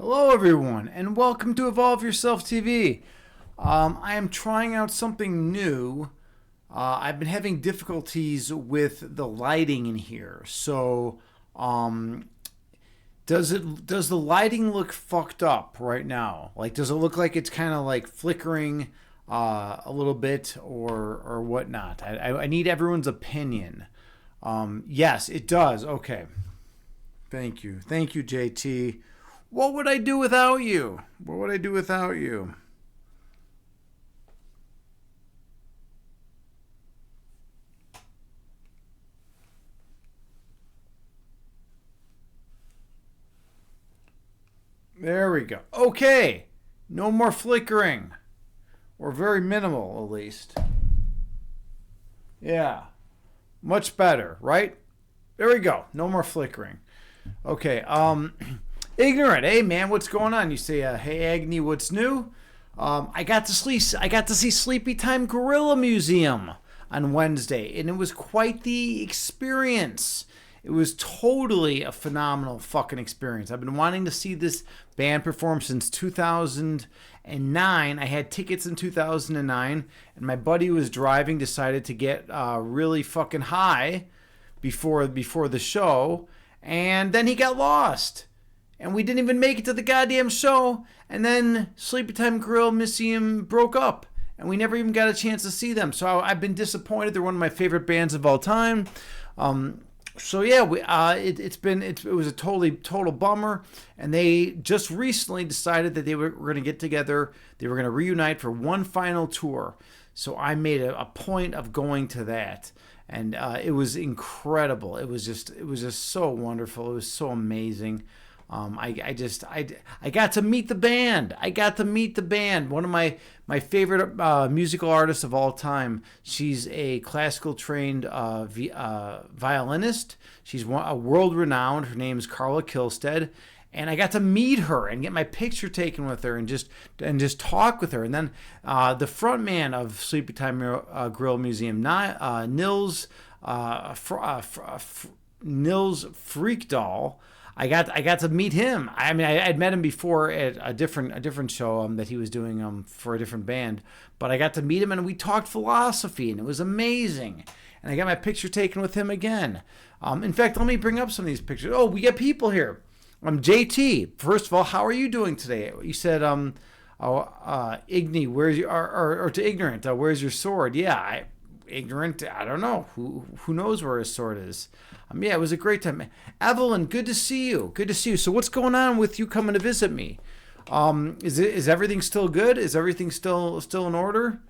Hello, everyone, and welcome to Evolve Yourself TV. I am trying out something new. I've been having difficulties with the lighting in here. So, does the lighting look fucked up right now? Like, does it look like it's kind of like flickering a little bit or whatnot? I need everyone's opinion. Yes, it does. Okay. Thank you, JT. What would I do without you? What would I do without you? There we go. Okay. No more flickering. Or very minimal, at least. Yeah. Much better, right? There we go. No more flickering. Okay. Ignorant. Hey, man, what's going on? You say, hey, Agni, what's new? I got to see Sleepytime Gorilla Museum on Wednesday, and it was quite the experience. It was totally a phenomenal fucking experience. I've been wanting to see this band perform since 2009. I had tickets in 2009, and my buddy was driving, decided to get really fucking high before the show, and then he got lost. And we didn't even make it to the goddamn show. And then Sleepytime Gorilla Museum broke up. And we never even got a chance to see them. So I've been disappointed. They're one of my favorite bands of all time. So yeah, it was a total bummer. And they just recently decided that they were going to get together. They were going to reunite for one final tour. So I made a point of going to that. And it was incredible. It was just so wonderful. It was so amazing. I got to meet the band. One of my favorite musical artists of all time. She's a classical trained violinist. She's a world renowned. Her name is Carla Kilstead. And I got to meet her and get my picture taken with her and just talk with her. And then the front man of Sleepytime Gorilla Museum, Nils Freakdoll. I got to meet him. I mean, I'd met him before at a different show that he was doing for a different band, but I got to meet him and we talked philosophy and it was amazing. And I got my picture taken with him again. In fact, let me bring up some of these pictures. Oh, we got people here. JT. First of all, how are you doing today? You said Igni, where's your or to Ignorant? Where's your sword? Yeah, Ignorant. I don't know who knows where his sword is. Yeah, it was a great time. Evelyn, good to see you. So what's going on with you coming to visit me? Is everything still good? Is everything still in order?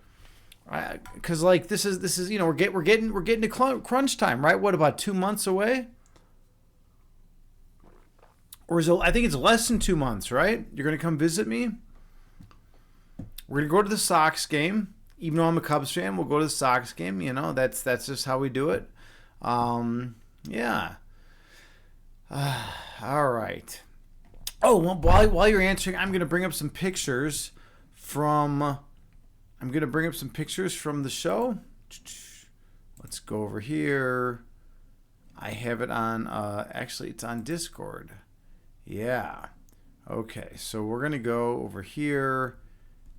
Because like this is we're getting to crunch time, right? What, about 2 months away? Or is it, I think it's less than 2 months, right? You're gonna come visit me. We're gonna go to the Sox game. Even though I'm a Cubs fan, we'll go to the Sox game. That's just how we do it. Yeah. All right. Oh, well, while you're answering, I'm going to bring up some pictures from the show. Let's go over here. I have it on, actually, it's on Discord. Yeah. Okay, so we're going to go over here,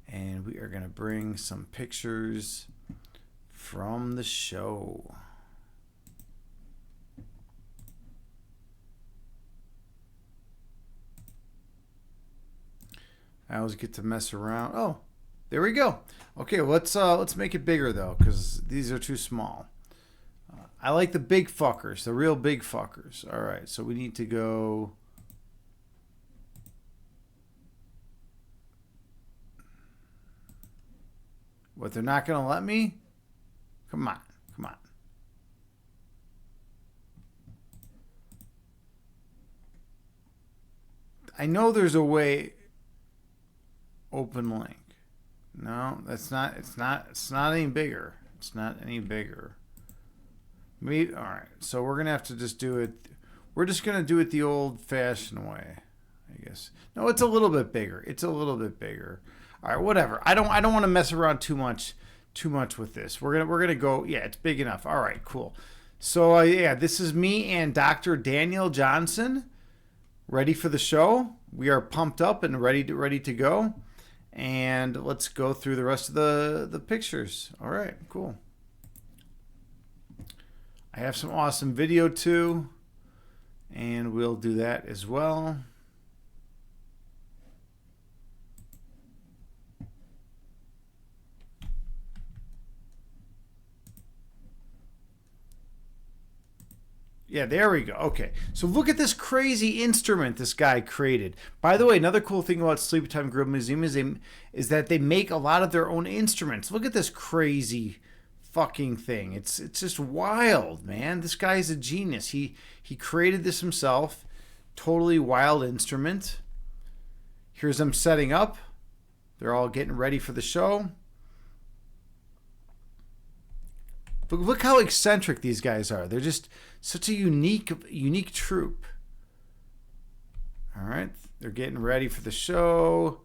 and we are going to bring some pictures from the show. I always get to mess around. Oh, there we go. Okay, let's make it bigger though, because these are too small. I like the big fuckers, the real big fuckers. All right, so we need to go. What, they're not gonna let me? Come on. I know there's a way. Open link. No, that's not. It's not any bigger. It's not any bigger. Maybe. All right. So we're gonna have to just do it. We're just gonna do it the old-fashioned way, I guess. No, it's a little bit bigger. All right. Whatever. I don't want to mess around too much with this. We're gonna go. Yeah, it's big enough. All right. Cool. So yeah, this is me and Dr. Daniel Johnson. Ready for the show? we are pumped up and ready to go. And let's go through the rest of the pictures. All right, cool. I have some awesome video too, and we'll do that as well. Yeah, there we go. Okay, so look at this crazy instrument this guy created. By the way, another cool thing about Sleepytime Grill Museum is that they make a lot of their own instruments. Look at this crazy fucking thing. It's just wild, man. This guy's a genius. He created this himself. Totally wild instrument. Here's them setting up. They're all getting ready for the show. Look how eccentric these guys are. They're just such a unique troupe. All right, they're getting ready for the show,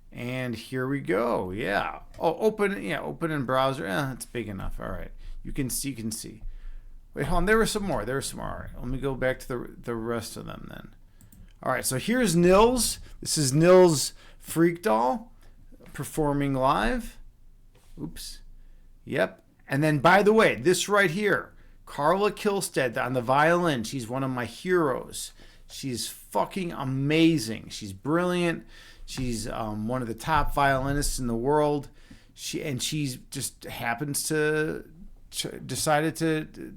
and here we go. Yeah. Oh, open in browser. It's big enough. All right, you can see. Wait, hold on. There were some more. All right, let me go back to the rest of them then. All right, so here's Nils. This is Nils Freakdoll performing live. Oops. Yep. And then, by the way, this right here, Carla Kilstead on the violin. She's one of my heroes. She's fucking amazing. She's brilliant. She's one of the top violinists in the world. She's just happens to decided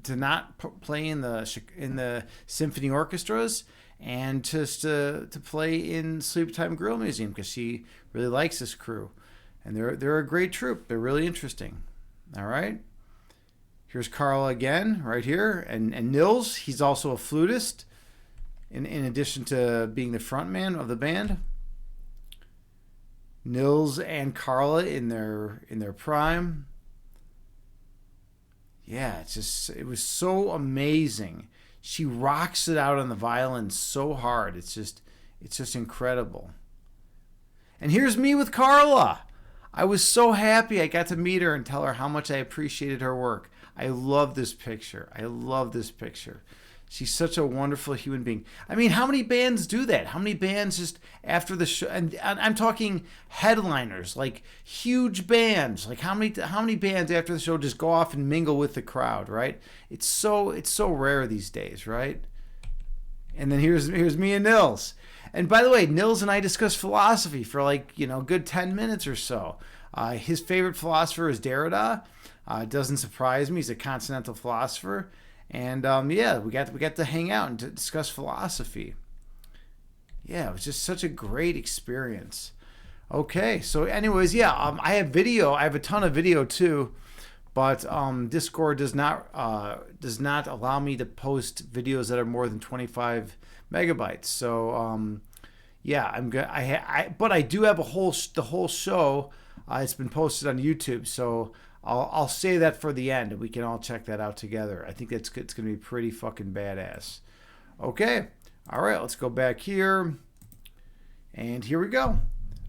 to not play in the symphony orchestras and just to play in Sleepytime Grill Museum because she really likes this crew, and they're a great troupe. They're really interesting. All right. Here's Carla again, right here, and Nils. He's also a flutist, in addition to being the front man of the band. Nils and Carla in their prime. Yeah, it was so amazing. She rocks it out on the violin so hard. It's just incredible. And here's me with Carla. I was so happy I got to meet her and tell her how much I appreciated her work. I love this picture. She's such a wonderful human being. I mean, how many bands do that? How many bands just after the show? And I'm talking headliners, like huge bands. Like how many bands after the show just go off and mingle with the crowd, right? It's so rare these days, right? And then here's me and Nils. And by the way, Nils and I discussed philosophy for good 10 minutes or so. His favorite philosopher is Derrida. It doesn't surprise me. He's a continental philosopher. And we got to hang out and to discuss philosophy. Yeah, it was just such a great experience. Okay, so anyways, I have video. I have a ton of video too, but Discord does not allow me to post videos that are more than 25 megabytes. So but I do have the whole show. It's been posted on YouTube, so I'll say that for the end, and we can all check that out together. I think it's going to be pretty fucking badass. Okay, all right, let's go back here, and here we go.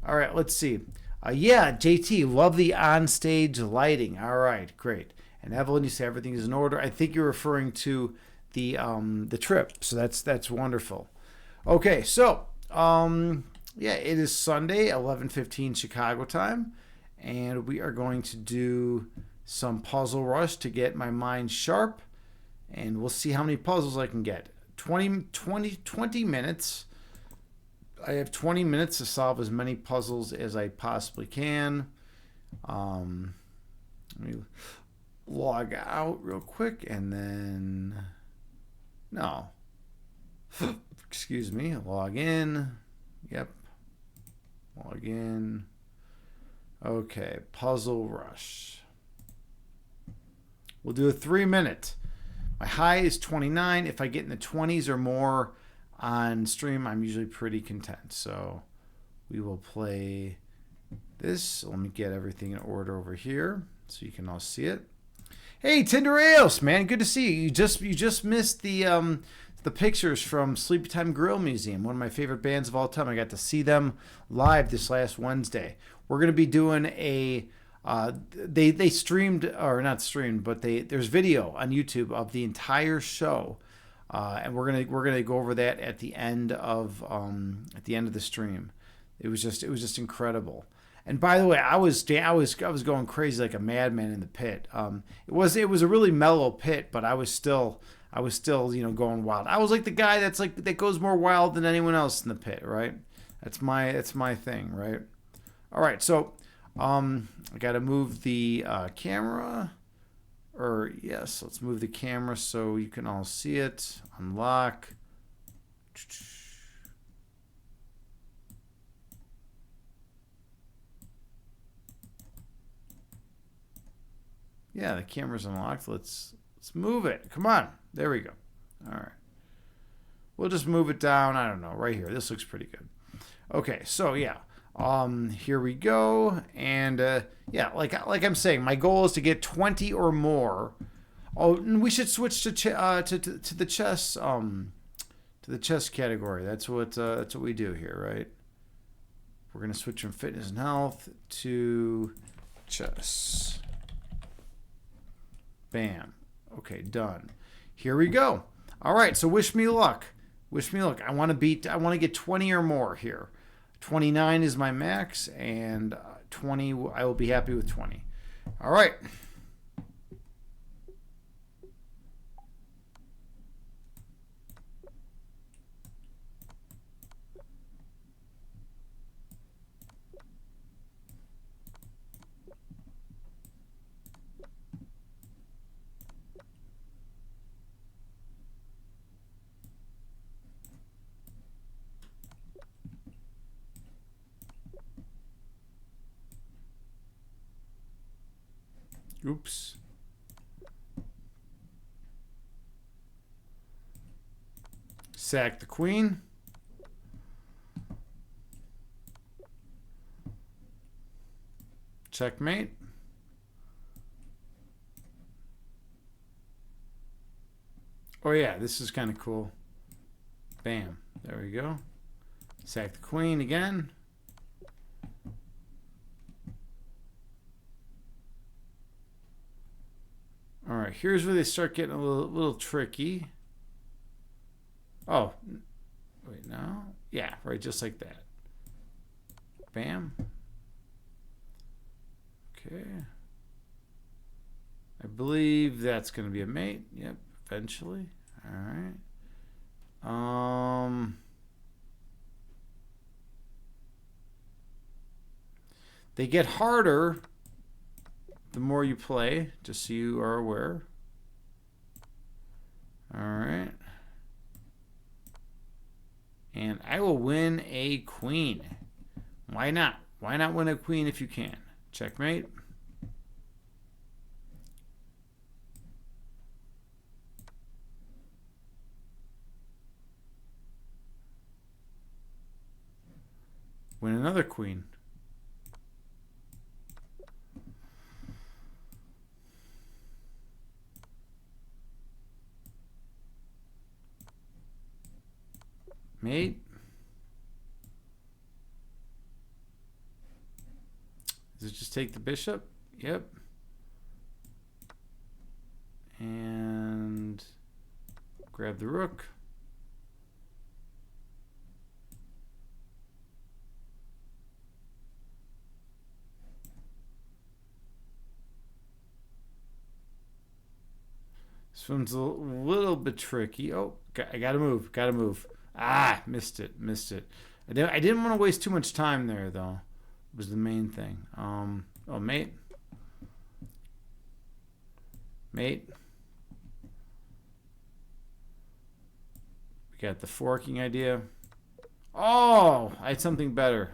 All right, let's see. JT, love the on-stage lighting. All right, great. And Evelyn, you say everything is in order. I think you're referring to the trip, so that's wonderful. Okay, so it is Sunday, 11:15 Chicago time. And we are going to do some puzzle rush to get my mind sharp. And we'll see how many puzzles I can get. 20 minutes. I have 20 minutes to solve as many puzzles as I possibly can. Let me log out real quick and then... No. Excuse me. Log in. Yep. Log in. Okay, puzzle rush. We'll do a 3-minute. My high is 29. If I get in the 20s or more on stream, I'm usually pretty content. So we will play this. Let me get everything in order over here so you can all see it. Hey, Tindereos, man, good to see you. You just missed the pictures from Sleepytime Grill Museum, one of my favorite bands of all time. I got to see them live this last Wednesday. We're going to be doing they streamed, or not streamed, but there's video on YouTube of the entire show. and we're gonna go over that at the end of the stream. It was just incredible. And by the way, I was going crazy like a madman in the pit. It was a really mellow pit, but I was still going wild. I was like the guy that goes more wild than anyone else in the pit, right? That's my thing, right? All right, so I got to move the camera. Or yes, let's move the camera so you can all see it. Unlock. Yeah, the camera's unlocked. Let's move it. Come on. There we go. All right. We'll just move it down. I don't know. Right here. This looks pretty good. Okay. So yeah. Here we go. And yeah, like I'm saying, my goal is to get 20 or more. Oh, and we should switch to the chess category. That's what we do here, right? We're gonna switch from fitness and health to chess. Bam. Okay, done. Here we go. All right, so wish me luck. Wish me luck. I want to get 20 or more here. 29 is my max, and 20, I will be happy with 20. All right. Oops. Sack the queen. Checkmate. Oh yeah, this is kind of cool. Bam. There we go. Sack the queen again. All right, here's where they start getting a little tricky. Oh, wait, no? Yeah, right, just like that. Bam. Okay. I believe that's going to be a mate. Yep, eventually. All right. They get harder the more you play, just so you are aware. All right. And I will win a queen. Why not? Why not win a queen if you can? Checkmate. Win another queen. Mate. Does it just take the bishop? Yep. And grab the rook. This one's a little bit tricky. Oh, I gotta move. Gotta move. Ah, missed it. I didn't want to waste too much time there, though. Was the main thing. Oh, mate. We got the forking idea. Oh, I had something better.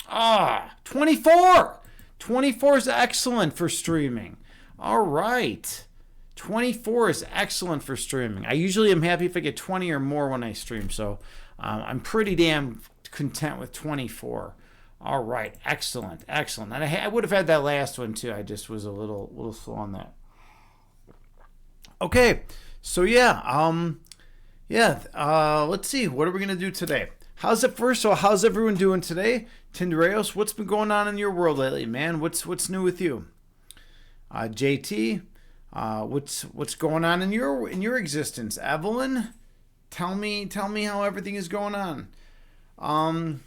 Ah, 24. 24 is excellent for streaming. All right. 24 is excellent for streaming. I usually am happy if I get 20 or more when I stream, so I'm pretty damn content with 24. All right, excellent. And I would have had that last one too. I just was a little slow on that. Okay, so yeah, let's see. What are we gonna do today? How's everyone doing today? Tindereos, what's been going on in your world lately, man? What's new with you? JT, what's going on in your existence? Evelyn, tell me how everything is going on. Um,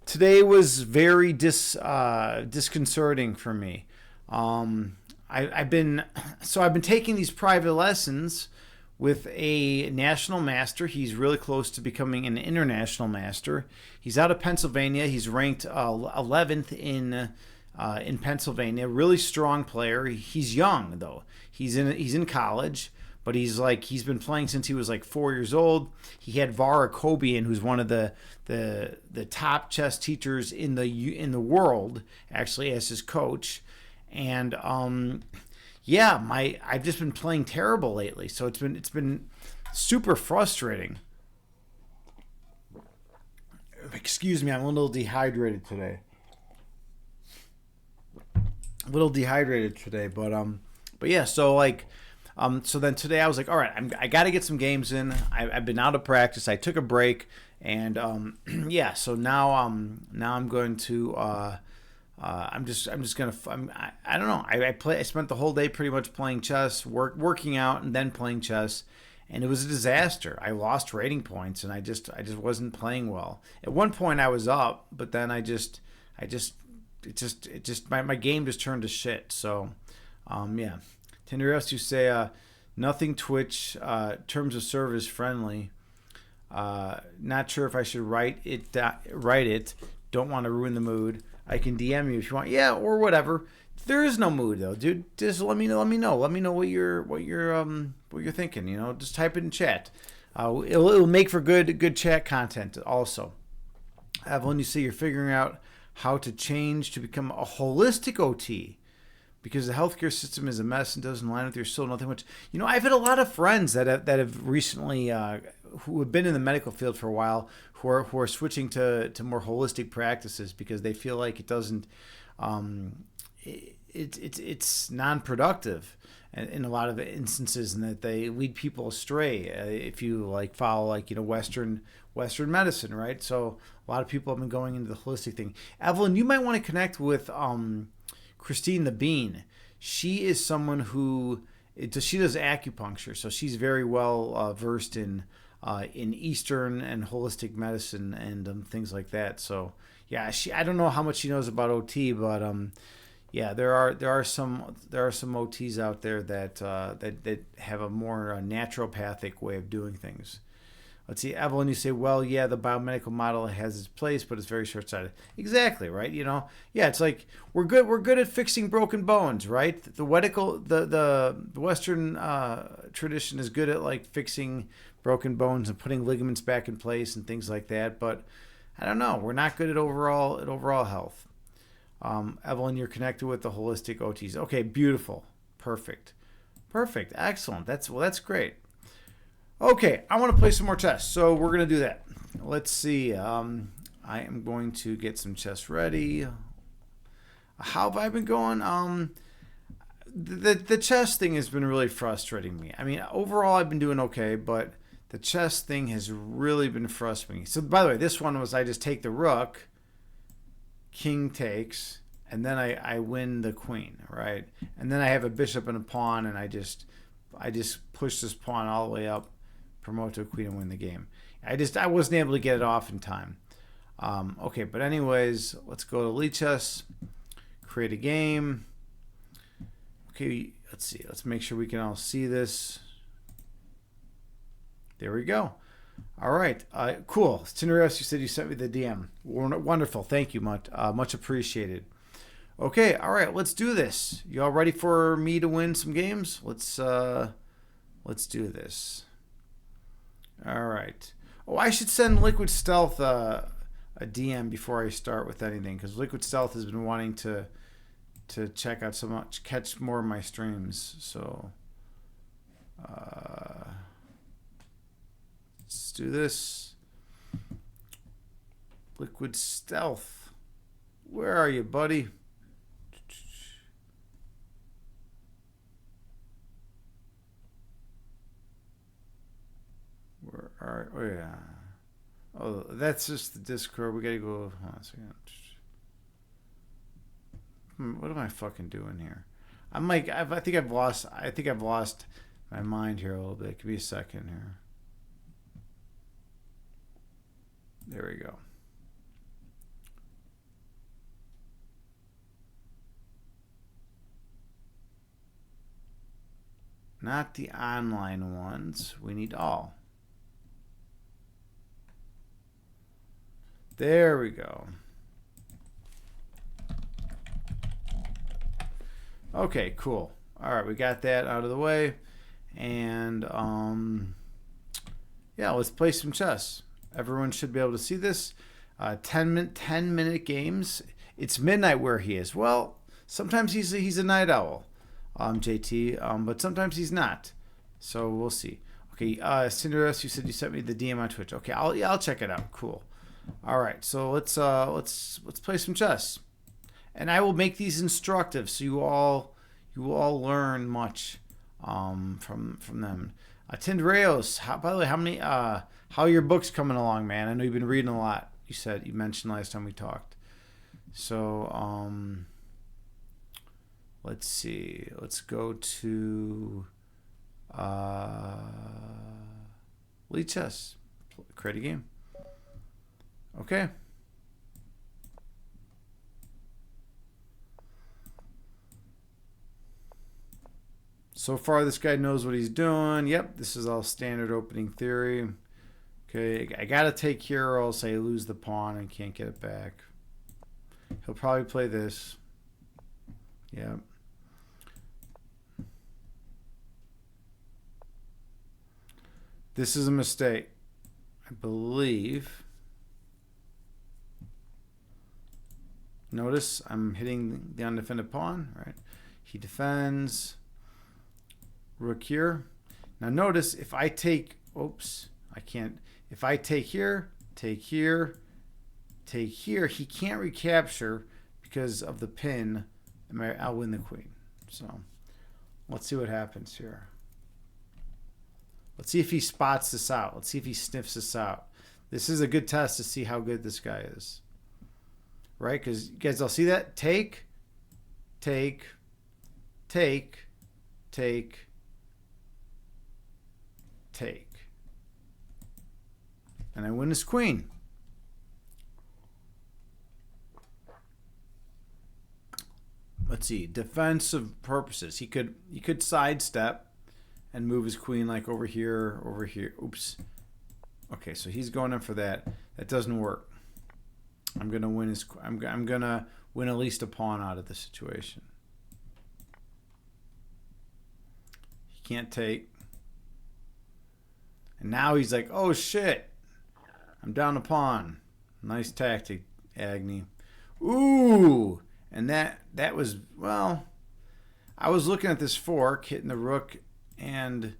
Today was very disconcerting for me. I've been taking these private lessons with a national master. He's really close to becoming an international master. He's out of Pennsylvania. He's ranked 11th in Pennsylvania. Really strong player. He's young though. He's in college, but he's been playing since he was like 4 years old. He had Vara Kobian, who's one of the top chess teachers in the world, actually, as his coach. And yeah, my I've just been playing terrible lately, so it's been super frustrating. Excuse me, I'm a little dehydrated today. But yeah, so then today I was like, all right, I got to get some games in. I've been out of practice. I took a break, and yeah, so now I'm going to I'm just gonna I don't know. I spent the whole day pretty much playing chess, working out, and then playing chess, and it was a disaster. I lost rating points, and I just wasn't playing well. At one point I was up, but then I just my game just turned to shit. So yeah. Tinderos, you say nothing Twitch terms of service friendly. Not sure if I should write it. Write it. Don't want to ruin the mood. I can DM you if you want. Yeah, or whatever. There is no mood though, dude. Just let me know. Let me know. Let me know what you're thinking. You know, just type it in chat. It'll make for good chat content also. Evelyn, you say you're figuring out how to change to become a holistic OT because the healthcare system is a mess and doesn't line with your soul. Nothing much. You know, I've had a lot of friends that have recently who have been in the medical field for a while who are switching to more holistic practices because they feel like it doesn't it's non-productive in a lot of instances, and that they lead people astray if you like follow Western medicine, right? So a lot of people have been going into the holistic thing. Evelyn, you might want to connect with Christine the Bean. She is someone who she does acupuncture, so she's very well versed in Eastern and holistic medicine and things like that. So yeah, I don't know how much she knows about OT, but yeah, there are some OTs out there that have a more naturopathic way of doing things. Let's see, Evelyn, you say, well, yeah, the biomedical model has its place, but it's very short-sighted. Exactly, right? You know, yeah, it's like we're good at fixing broken bones, right? The Western tradition is good at like fixing broken bones and putting ligaments back in place and things like that. But I don't know, we're not good at overall health. Evelyn, you're connected with the holistic OTs. Okay, beautiful, perfect, excellent. That's great. Okay, I want to play some more chess, so we're going to do that. Let's see. I am going to get some chess ready. How have I been going? The chess thing has been really frustrating me. I mean, overall, I've been doing okay, but the chess thing has really been frustrating me. So, by the way, this one was I just take the rook, king takes, and then I win the queen, right? And then I have a bishop and a pawn, and I just push this pawn all the way up, promote to a queen, and win the game. I wasn't able to get it off in time. Okay, but anyways, let's go to Lichess, create a game. Okay, let's see. Let's make sure we can all see this. There we go. All right, cool. Tinderos, you said you sent me the DM. Wonderful. Thank you, much appreciated. Okay, all right, let's do this. You all ready for me to win some games? Let's do this. All right. Oh, I should send Liquid Stealth a DM before I start with anything, because Liquid Stealth has been wanting to check out catch more of my streams. So let's do this. Liquid Stealth, where are you, buddy? Oh yeah. Oh, that's just the Discord. We gotta go. Hold on a second. What am I fucking doing here? I'm like, I think I've lost. I think I've lost my mind here a little bit. Give me a second here. There we go. Not the online ones. We need all. There we go. Okay, cool. All right, we got that out of the way. And yeah, let's play some chess. Everyone should be able to see this. 10-minute games. It's midnight where he is. Well, sometimes he's a night owl, JT, but sometimes he's not. So we'll see. Okay, Cinderus, you said you sent me the DM on Twitch. Okay, I'll check it out. Cool. All right, so let's play some chess, and I will make these instructive so you all learn much from them. Tindreos, by the way, how are your books coming along, man? I know you've been reading a lot. You mentioned last time we talked. So let's see. Let's go to Lead Chess. Create a game. Okay. So far, this guy knows what he's doing. Yep, this is all standard opening theory. Okay, I gotta take here or else I lose the pawn and can't get it back. He'll probably play this. Yep. This is a mistake, I believe. Notice I'm hitting the undefended pawn, right? He defends. Rook here. Now notice if I take, oops, I can't. If I take here, take here, take here, he can't recapture because of the pin. I'll win the queen. So let's see what happens here. Let's see if he spots this out. Let's see if he sniffs this out. This is a good test to see how good this guy is. Right? Because you guys all see that? Take, take, take, take, take. And I win his queen. Let's see. Defensive purposes. He could sidestep and move his queen like over here, over here. Oops. Okay, so he's going in for that. That doesn't work. I'm gonna win his. I'm gonna win at least a pawn out of the situation. He can't take. And now he's like, oh shit, I'm down a pawn. Nice tactic, Agni. Ooh, and that was, well, I was looking at this fork, hitting the rook, and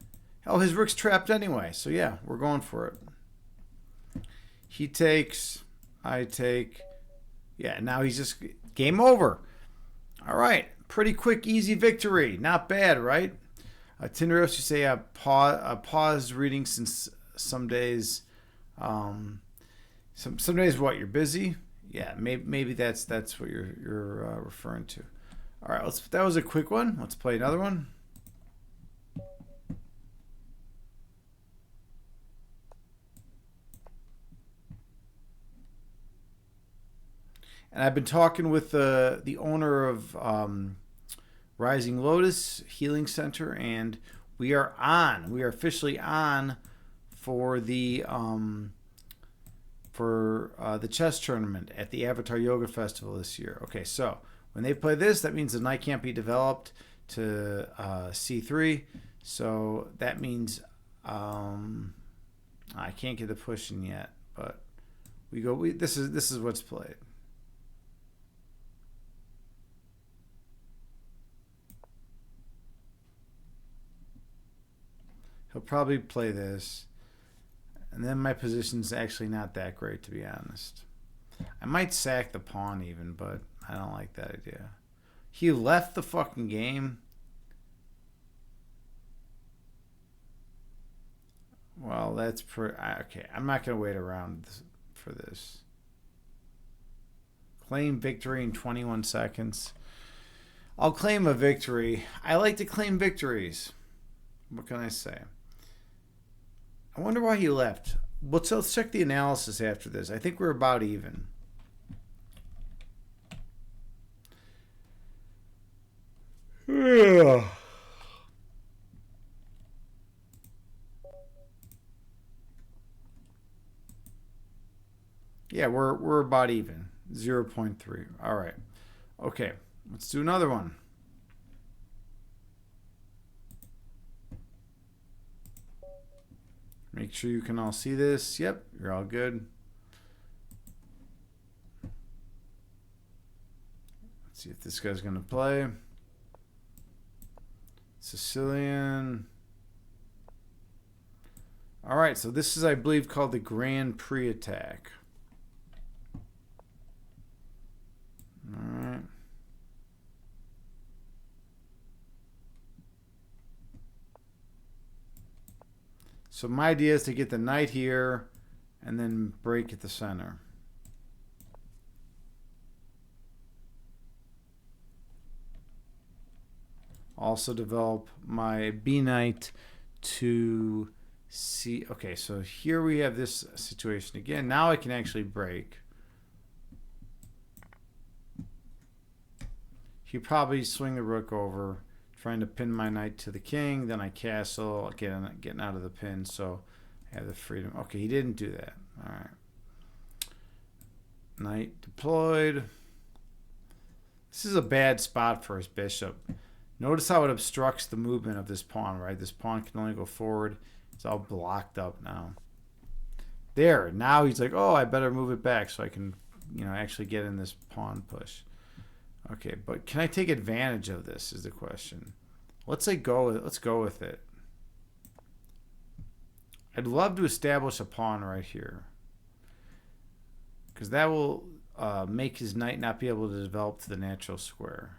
oh, his rook's trapped anyway. So yeah, we're going for it. He takes. I take. Yeah, now he's just game over. All right, pretty quick, easy victory. Not bad, right? Tinderos, you say pause reading since some days. Some days what, you're busy? Yeah, maybe that's what you're referring to. All right, that was a quick one. Let's play another one. And I've been talking with the owner of Rising Lotus Healing Center, and we are on. We are officially on for the chess tournament at the Avatar Yoga Festival this year. Okay, so when they play this, that means the knight can't be developed to c3. So that means I can't get the push in yet, but this is what's played. He'll probably play this. And then my position's actually not that great, to be honest. I might sack the pawn even, but I don't like that idea. He left the fucking game. Well, that's okay. I'm not going to wait around for this. Claim victory in 21 seconds. I'll claim a victory. I like to claim victories. What can I say? I wonder why he left. Let's check the analysis after this. I think we're about even. Yeah. Yeah, we're about even. 0.3. All right. Okay. Let's do another one. Make sure you can all see this. Yep, you're all good. Let's see if this guy's going to play. Sicilian. All right, so this is, I believe, called the Grand Prix attack. All right. So my idea is to get the knight here and then break at the center. Also develop my B knight to C. Okay, so here we have this situation again. Now I can actually break. He probably swing the rook over, trying to pin my knight to the king. Then I castle, getting out of the pin, so I have the freedom. Okay, he didn't do that. All right. Knight deployed. This is a bad spot for his bishop. Notice how it obstructs the movement of this pawn, right? This pawn can only go forward. It's all blocked up now. There, now he's like, oh, I better move it back so I can, actually get in this pawn push. Okay, but can I take advantage of this is the question. Let's go with it. I'd love to establish a pawn right here, because that will make his knight not be able to develop to the natural square.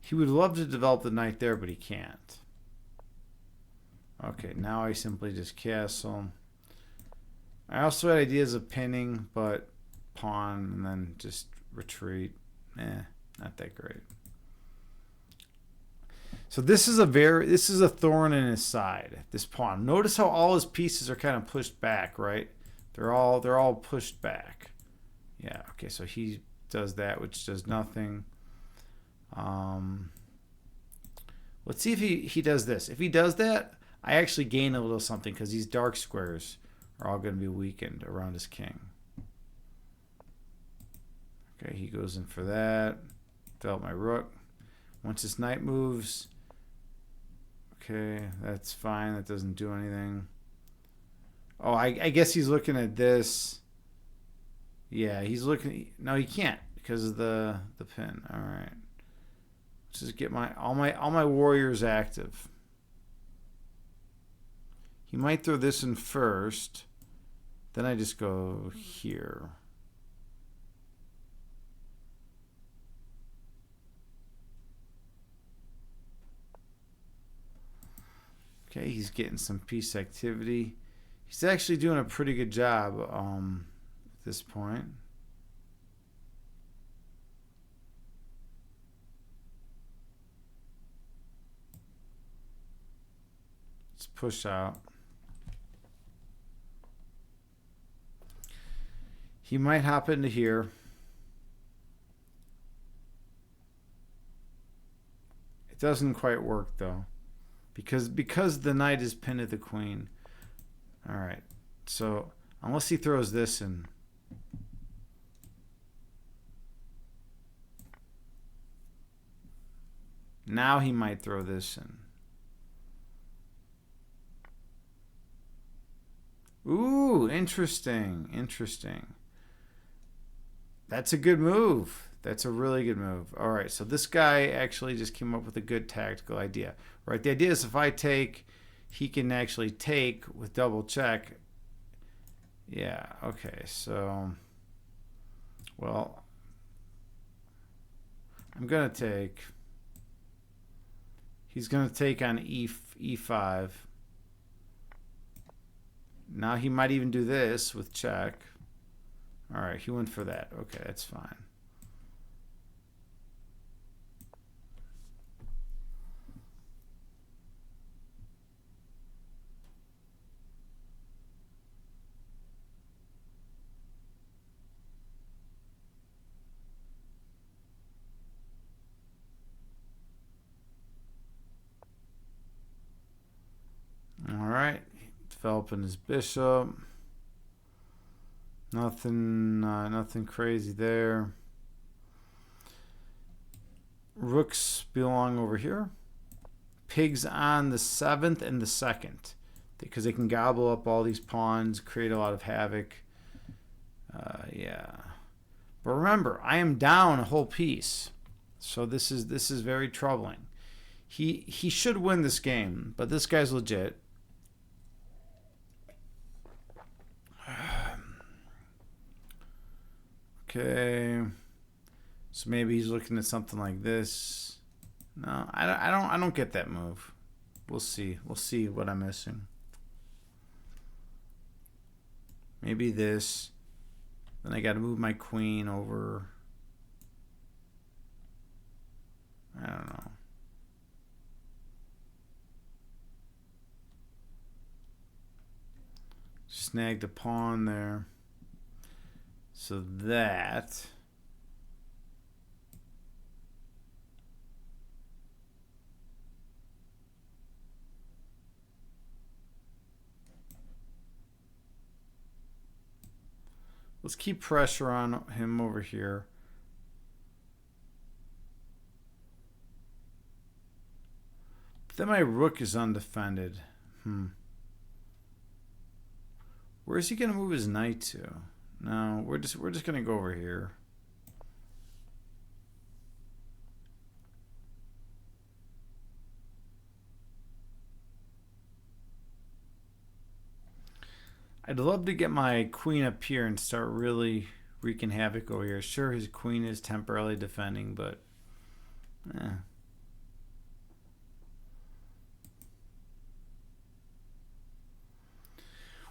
He would love to develop the knight there, but he can't. Okay, now I simply just castle. I also had ideas of pinning, but pawn and then just retreat. Not that great. So this is a thorn in his side, this pawn. Notice how all his pieces are kind of pushed back, right? They're all pushed back. Yeah, okay, so he does that, which does nothing. Let's see if he does this. If he does that, I actually gain a little something, because these dark squares are all going to be weakened around his king. Okay, he goes in for that. Develop my rook. Once his knight moves, okay, that's fine. That doesn't do anything. Oh, I guess he's looking at this. Yeah, he's looking. No, he can't because of the pin. All right. Let's just get all my warriors active. He might throw this in first. Then I just go here. Okay, he's getting some piece activity. He's actually doing a pretty good job at this point. Let's push out. He might hop into here. It doesn't quite work though, because the knight is pinned to the queen. All right, so unless he throws this in. Now he might throw this in. Ooh, interesting, interesting. That's a good move. That's a really good move. All right, so this guy actually just came up with a good tactical idea. Right, the idea is if I take, he can actually take with double check. Yeah, okay, so, well, I'm going to take, he's going to take on E5. Now he might even do this with check. All right, he went for that. Okay, that's fine. All right, developing his bishop. Nothing crazy there. Rooks belong over here. Pigs on the 7th and the 2nd, because they can gobble up all these pawns, create a lot of havoc. Yeah, but remember, I am down a whole piece, so this is very troubling. He should win this game, but this guy's legit. Okay, so maybe he's looking at something like this. No, I don't get that move. We'll see. We'll see what I'm missing. Maybe this. Then I got to move my queen over. I don't know. Snagged a pawn there. So that. Let's keep pressure on him over here. But then my rook is undefended. Where is he going to move his knight to? No, we're just going to go over here. I'd love to get my queen up here and start really wreaking havoc over here. Sure, his queen is temporarily defending, but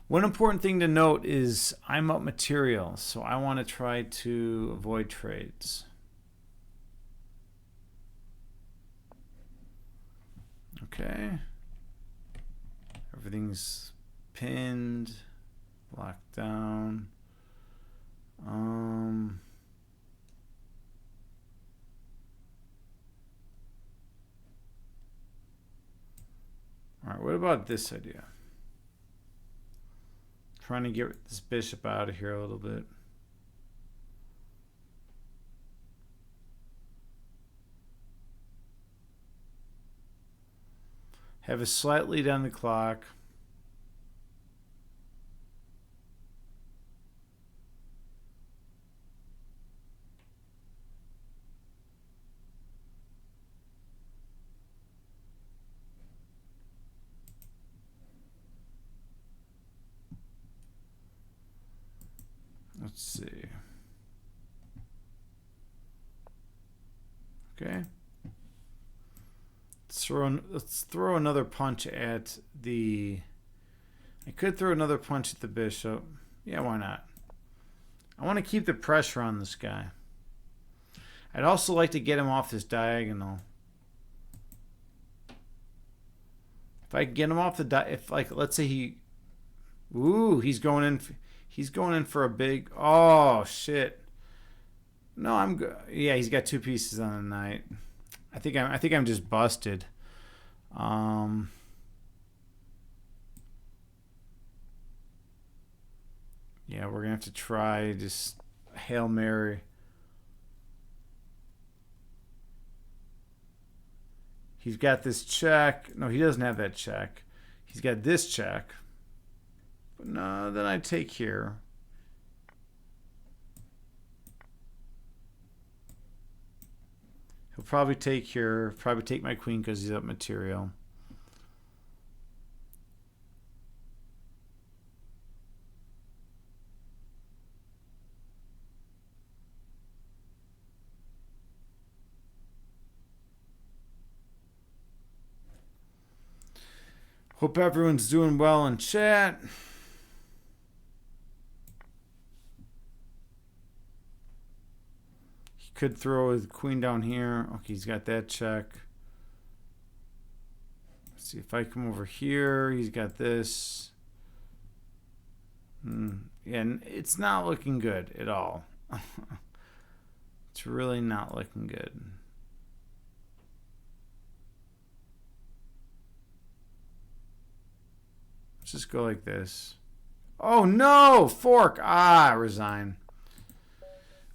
One important thing to note is I'm up material, so I want to try to avoid trades. Okay. Everything's pinned, locked down. All right, what about this idea? Trying to get this bishop out of here a little bit. Have a slight lead on the clock. Let's see. Okay. Let's throw another punch at the... I could throw another punch at the bishop. Yeah, why not? I want to keep the pressure on this guy. I'd also like to get him off this diagonal. If I get him off the if like let's say he, ooh, he's going in for a big. Oh shit. No, I'm good. Yeah, he's got two pieces on the knight. I think I'm just busted. Yeah, we're gonna have to try just Hail Mary. He's got this check. No, he doesn't have that check. He's got this check. But no, then I take here. He'll probably take here. Probably take my queen because he's up material. Hope everyone's doing well in chat. He could throw his queen down here. Okay, he's got that check. Let's see if I come over here. He's got this. And it's not looking good at all. It's really not looking good. Let's just go like this. Oh no! Fork! Ah, resign.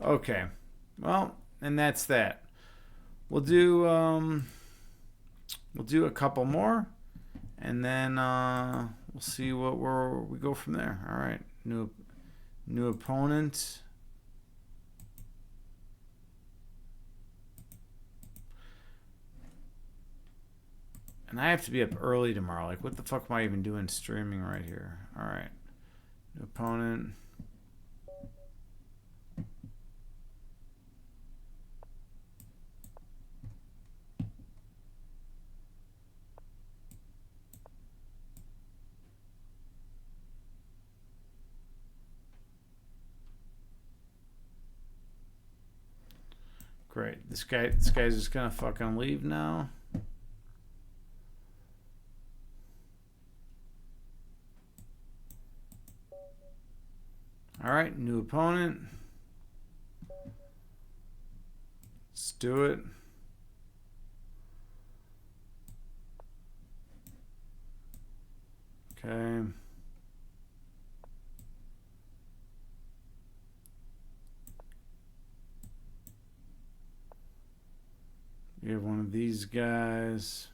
Okay. Well, and that's that. We'll do a couple more, and then we'll see where we go from there. All right. New opponent. And I have to be up early tomorrow. Like, what the fuck am I even doing streaming right here? All right. New opponent. Great. This guy's just gonna fucking leave now. All right, new opponent. Let's do it. Okay. You have one of these guys.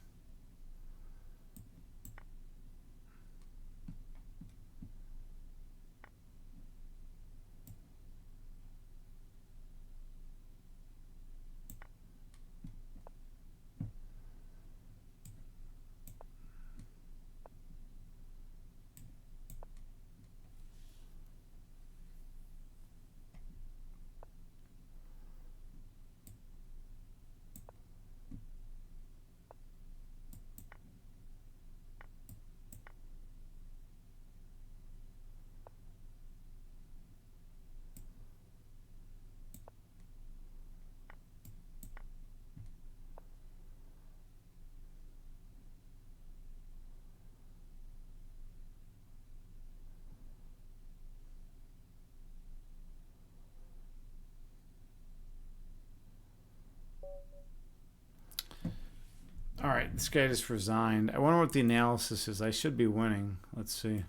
All right, this guy just resigned. I wonder what the analysis is. I should be winning. Let's see.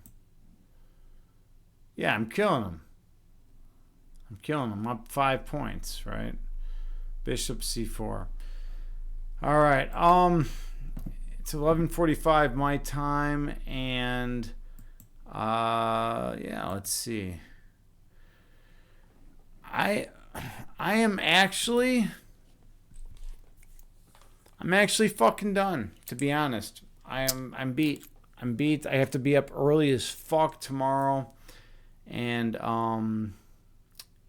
Yeah, I'm killing him. I'm up 5 points, right? Bishop c4. All right. It's 11:45 my time, and yeah, let's see. I'm actually fucking done, to be honest. I'm beat. I have to be up early as fuck tomorrow. And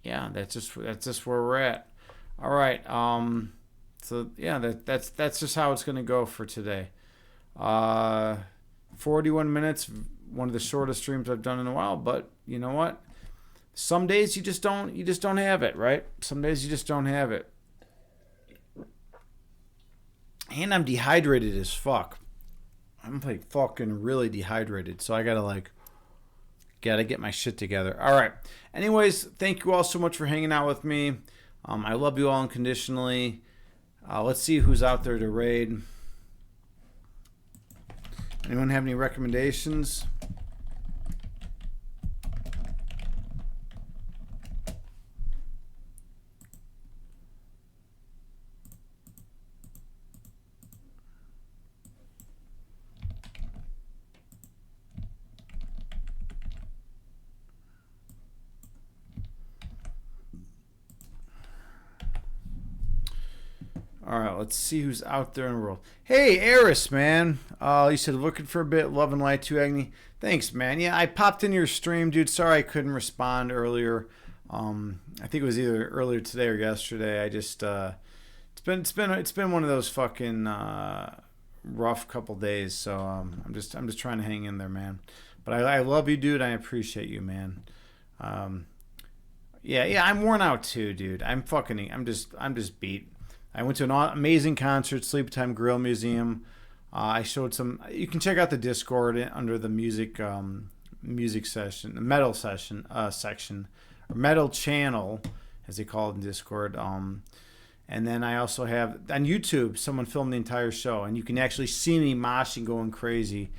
yeah, that's just where we're at. All right. So yeah, that's just how it's gonna go for today. 41 minutes, one of the shortest streams I've done in a while, but you know what? Some days you just don't have it, right? Some days you just don't have it. And I'm dehydrated as fuck. I'm like fucking really dehydrated. So I gotta get my shit together. All right. Anyways, thank you all so much for hanging out with me. I love you all unconditionally. Let's see who's out there to raid. Anyone have any recommendations? All right, let's see who's out there in the world. Hey, Eris, man. You said looking for a bit, love and light to Agni. Thanks, man. Yeah, I popped in your stream, dude. Sorry I couldn't respond earlier. I think it was either earlier today or yesterday. I just it's been one of those fucking rough couple days. So I'm just trying to hang in there, man. But I love you, dude. I appreciate you, man. Yeah, I'm worn out too, dude. I'm just beat. I went to an amazing concert, Sleepytime Grill Museum. I showed some. You can check out the Discord under the music session, the metal session section, or metal channel, as they call it in Discord. And then I also have on YouTube, someone filmed the entire show, and you can actually see me moshing, going crazy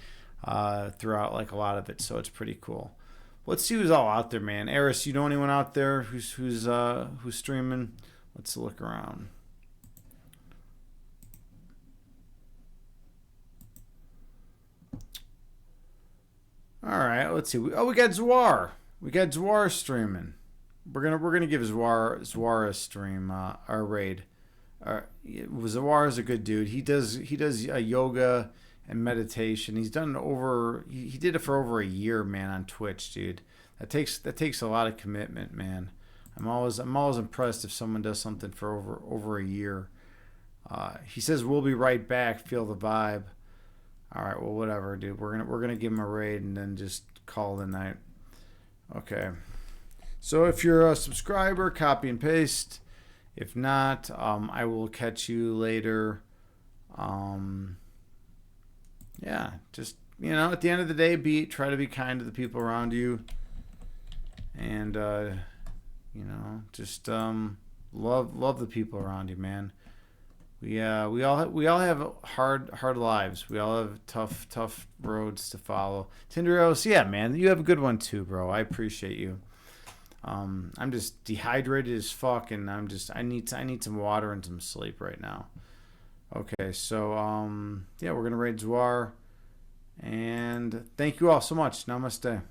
throughout like a lot of it. So it's pretty cool. Let's see who's all out there, man. Eris, you know anyone out there who's streaming? Let's look around. All right, let's see. Oh, we got Zwar. We got Zwar streaming. We're gonna give Zwar a stream, our raid. Zwar is a good dude. He does yoga and meditation. He's done over. He did it for over a year, man, on Twitch, dude. That takes a lot of commitment, man. I'm always impressed if someone does something for over a year. He says we'll be right back. Feel the vibe. All right, well, whatever, dude. We're gonna give him a raid and then just call it a night. Okay. So if you're a subscriber, copy and paste. If not, I will catch you later. Yeah, just at the end of the day, try to be kind to the people around you, and just love the people around you, man. We all have hard lives. We all have tough roads to follow. Tinderos, yeah, man, you have a good one too, bro. I appreciate you. I'm just dehydrated as fuck, and I need some water and some sleep right now. Okay, so yeah, we're gonna raid Zwar, and thank you all so much. Namaste.